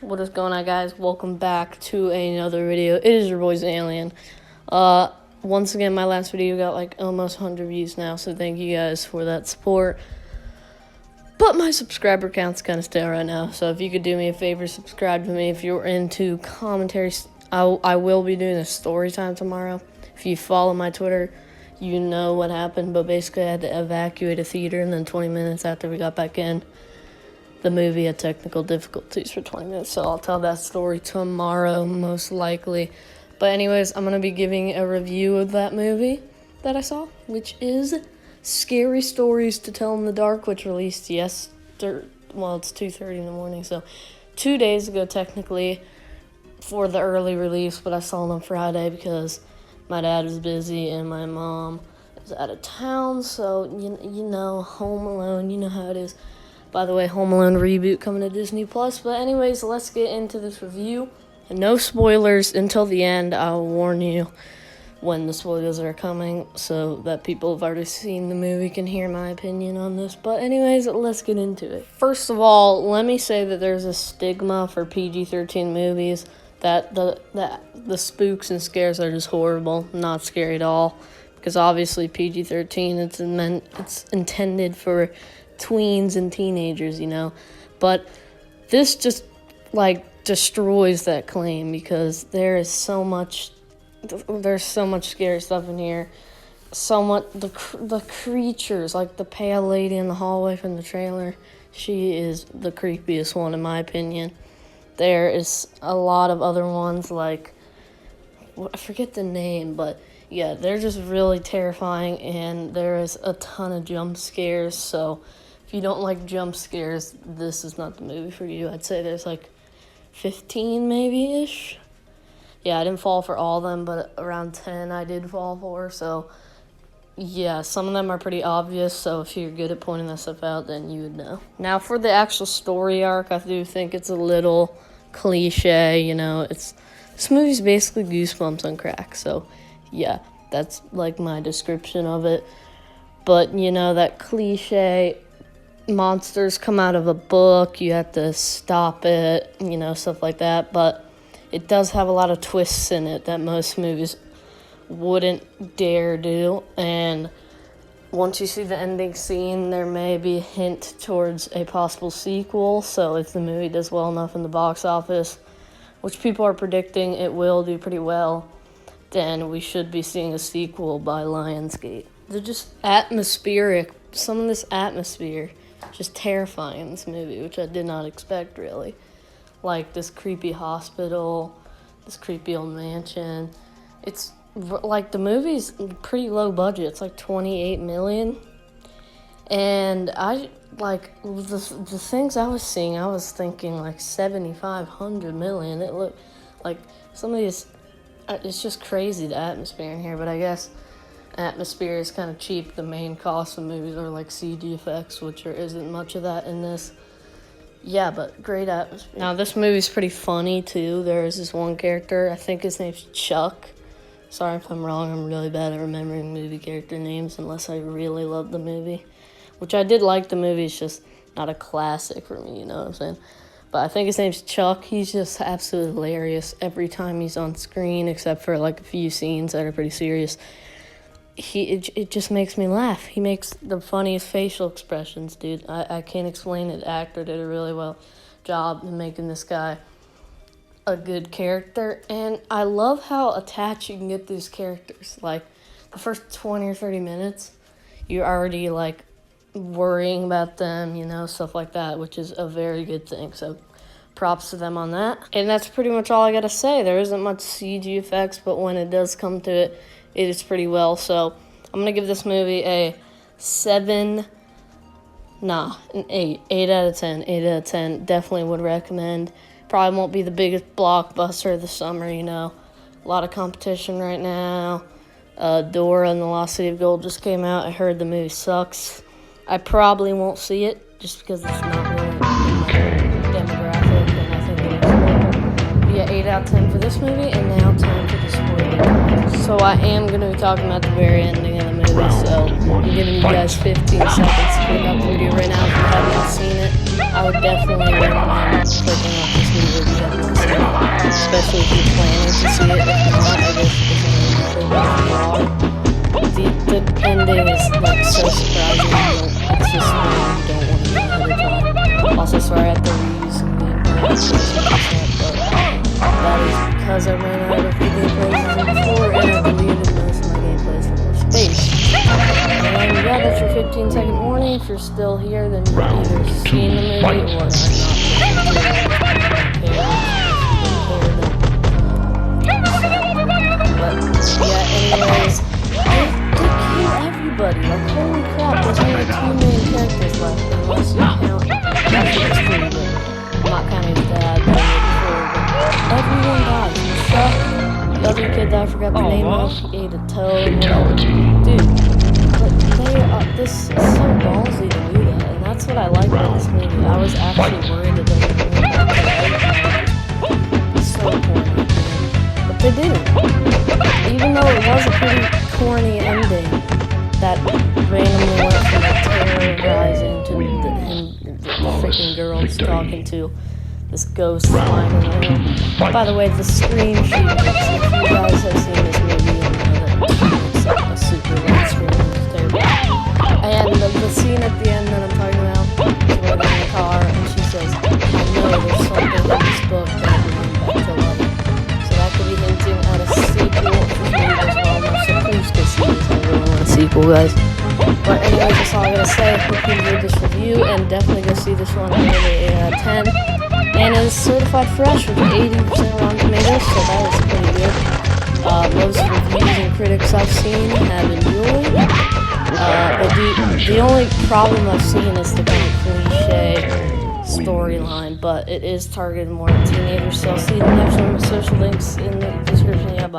What is going on, guys? Welcome back to another video. It is your boys Alien. Once again, my last video got like almost 100 views now, so thank you guys for that support. But my subscriber count's kind of stale right now, so if you could do me a favor, subscribe to me. If you're into commentary, I will be doing a story time tomorrow. If you follow my Twitter, you know what happened, but basically I had to evacuate a theater, and then 20 minutes after we got back in, the movie had technical difficulties for 20 minutes, so I'll tell that story tomorrow, most likely. But anyways, I'm going to be giving a review of that movie that I saw, which is Scary Stories to Tell in the Dark, which released yesterday. Well, it's 2:30 in the morning, so 2 days ago technically for the early release, but I saw it on Friday because my dad was busy and my mom is out of town, so you know, Home Alone, you know how it is. By the way, Home Alone reboot coming to Disney+. But anyways, let's get into this review. No spoilers until the end. I'll warn you when the spoilers are coming so that people who've already seen the movie can hear my opinion on this. But anyways, let's get into it. First of all, let me say that there's a stigma for PG-13 movies that the spooks and scares are just horrible, not scary at all. Because obviously PG-13, it's intended for tweens and teenagers, you know, but this just like destroys that claim because there's so much scary stuff in here. The creatures, like the pale lady in the hallway from the trailer, she is the creepiest one in my opinion. There is a lot of other ones, like I forget the name, but yeah, they're just really terrifying, and there is a ton of jump scares, so if you don't like jump scares, this is not the movie for you. I'd say there's like 15 maybe-ish. Yeah, I didn't fall for all of them, but around 10 I did fall for, so yeah, some of them are pretty obvious, so if you're good at pointing that stuff out, then you would know. Now, for the actual story arc, I do think it's a little cliche, you know, this movie's basically Goosebumps on crack, so yeah, that's like my description of it. But, you know, that cliche monsters come out of a book, you have to stop it, you know, stuff like that. But it does have a lot of twists in it that most movies wouldn't dare do. And once you see the ending scene, there may be a hint towards a possible sequel. So if the movie does well enough in the box office, which people are predicting it will do pretty well, then we should be seeing a sequel by Lionsgate. They're just atmospheric. Some of this atmosphere just terrifying in this movie, which I did not expect, really. Like this creepy hospital, this creepy old mansion. It's like the movie's pretty low budget. It's like $28 million. And I like the things I was seeing, I was thinking like $7,500 million. It looked like some of these, it's just crazy, the atmosphere in here, but I guess atmosphere is kind of cheap. The main cost of movies are like CG effects, which there isn't much of that in this. Yeah, but great atmosphere. Now, this movie's pretty funny, too. There's this one character, I think his name's Chuck. Sorry if I'm wrong, I'm really bad at remembering movie character names unless I really love the movie. Which I did like the movie, it's just not a classic for me, you know what I'm saying? But I think his name's Chuck. He's just absolutely hilarious every time he's on screen, except for like a few scenes that are pretty serious. It just makes me laugh. He makes the funniest facial expressions, dude. I can't explain it. The actor did a really well job in making this guy a good character. And I love how attached you can get these characters. Like, the first 20 or 30 minutes, you're already, like, worrying about them, you know, stuff like that, which is a very good thing. So, props to them on that. And that's pretty much all I gotta say. There isn't much CG effects, but when it does come to it, it is pretty well. So I'm going to give this movie an 8. 8 out of 10. 8 out of 10. Definitely would recommend. Probably won't be the biggest blockbuster of the summer, you know. A lot of competition right now. Dora and the Lost City of Gold just came out. I heard the movie sucks. I probably won't see it just because it's not really in my demographic, and I think it is. But yeah, 8 out of 10 for this movie, and now time for the spoiler. So I am going to be talking about the very ending of the movie, so I'm giving you guys 15 seconds to click out the video right now if you have not seen it. I would definitely recommend clicking off this video. especially if you're planning to see it. If not, I guess it's another vlog. The ending is like so surprising. It's just when you don't want to know ahead of time. Also, sorry I have to reuse some gameplay, but that is because I ran out of the gameplays before and I deleted most of my gameplays for more space. And yeah, that's your 15-second warning. If you're still here, then you've either seen the movie or not. But yeah, anyways, they killed everybody. Like, holy crap, there's only 2 main characters left, unless you count. Actually, it's 3, but I'm not counting his dad, but everyone died. Chuck, the other kid that I forgot the name of, he ate a toe. Dude, but this is so ballsy to do that, and that's what I like about this movie. I was actually worried that they were going to it's so corny. But they didn't. Even though it was a pretty corny ending that randomly went from like terrorizing to the freaking girls talking to this ghost flying around. By the way, the screen sheet, if you guys have seen this movie, you know that it's like a super wide screen. It's terrible. And the scene at the end that I'm talking about is where they're in the car and she says, I know there's something in this book that will bring back to life. So that could be hinting at a sequel for me as well. So please go see this. I really want a sequel, guys. But anyway, that's all I gotta say. I hope you enjoyed this review, and definitely go see this one. I give it an 8 out of 10. And it is certified fresh with 80% Rotten Tomatoes, so that is pretty good. Most reviews and critics I've seen have enjoyed. But the only problem I've seen is the kind of cliche storyline, but it is targeted more at teenagers. So I'll see you in the next one with social links in the description. Yeah, bye.